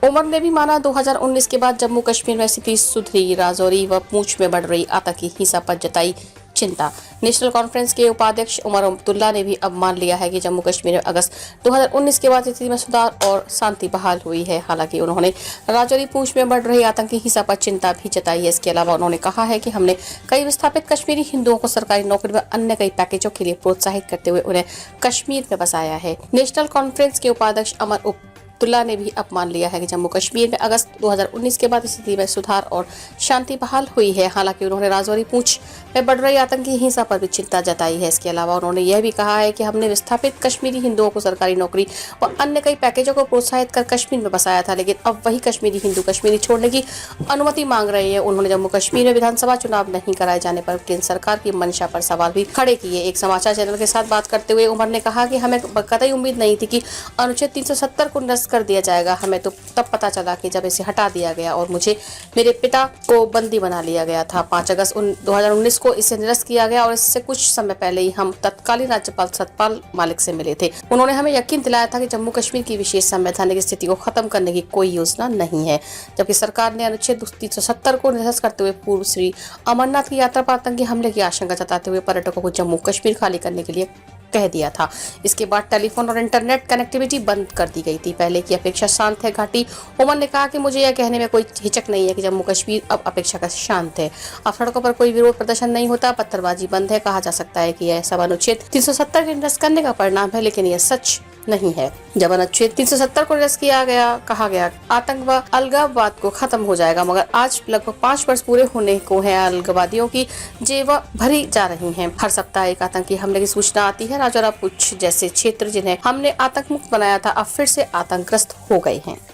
उमर ने भी माना 2019 के बाद जम्मू कश्मीर में स्थिति सुधरी, राजौरी व पूंछ में बढ़ रही आतंकी हिंसा पर जताई चिंता। नेशनल कॉन्फ्रेंस के उपाध्यक्ष उमर अब्दुल्ला ने भी अब मान लिया है कि जम्मू कश्मीर में अगस्त 2019 के बाद स्थिति में सुधार और शांति बहाल हुई है। हालांकि उन्होंने राजौरी पूंछ में बढ़ रही आतंकी हिंसा पर चिंता भी जताई है। इसके अलावा उन्होंने कहा है कि हमने कई विस्थापित कश्मीरी हिंदुओं को सरकारी नौकरी व अन्य कई पैकेजों के लिए प्रोत्साहित करते हुए उन्हें कश्मीर में बसाया है। नेशनल कॉन्फ्रेंस के उपाध्यक्ष उमर अब्दुल्ला ने भी अब मान लिया है कि जम्मू कश्मीर में अगस्त 2019 के बाद स्थिति में सुधार और शांति बहाल हुई है। हालांकि उन्होंने राजौरी पूंछ में बढ़ रही आतंकी हिंसा पर भी चिंता जताई है। इसके अलावा उन्होंने यह भी कहा है कि हमने विस्थापित कश्मीरी हिंदुओं को सरकारी नौकरी व अन्य कई पैकेजों को प्रोत्साहित कर कश्मीर में बसाया था, लेकिन अब वही कश्मीरी हिंदू कश्मीर छोड़ने की अनुमति मांग रहे हैं। उन्होंने जम्मू कश्मीर में विधानसभा चुनाव नहीं कराए जाने पर केंद्र सरकार की मंशा पर सवाल भी खड़े किए। एक समाचार चैनल के साथ बात करते हुए उमर ने कहा कि हमें कतई उम्मीद नहीं थी कि अनुच्छेद 370 को निरस्त कर दिया जाएगा। हमें तो तब पता चला कि जब इसे हटा दिया गया और मुझे मेरे पिता को बंदी बना लिया गया था। 5 अगस्त 2019 को इसे निरस्त किया गया और इससे कुछ समय पहले ही हम तत्कालीन राज्यपाल सत्यपाल मलिक से मिले थे। उन्होंने हमें यकीन दिलाया था कि जम्मू कश्मीर की विशेष संवैधानिक स्थिति को खत्म करने की कोई योजना नहीं है, जबकि सरकार ने अनुच्छेद 370 को निरस्त करते हुए पूर्व श्री अमरनाथ की यात्रा पर आतंकी हमले की आशंका जताते हुए पर्यटकों को जम्मू कश्मीर खाली करने के लिए कह दिया था। इसके बाद टेलीफोन और इंटरनेट कनेक्टिविटी बंद कर दी गई थी। पहले की अपेक्षा शांत है घाटी। उमर ने कहा कि मुझे यह कहने में कोई हिचक नहीं है कि जम्मू कश्मीर अब अपेक्षाकृत शांत है। अब सड़कों पर कोई विरोध प्रदर्शन नहीं होता, पत्थरबाजी बंद है। कहा जा सकता है कि यह सब अनुच्छेद 370 के निरस्त करने का परिणाम है, लेकिन यह सच नहीं है। जब अनुच्छेद 370 को निरस्त किया गया, कहा गया आतंक व अलगाववाद को खत्म हो जाएगा, मगर आज लगभग 5 वर्ष पूरे होने को हैं। अलगाववादियों की जेबें भरी जा रही हैं। हर सप्ताह एक आतंकी हमले की सूचना आती है। राजौरा पूंछ जैसे क्षेत्र जिन्हें हमने आतंक मुक्त बनाया था, अब फिर से आतंकग्रस्त हो गए हैं।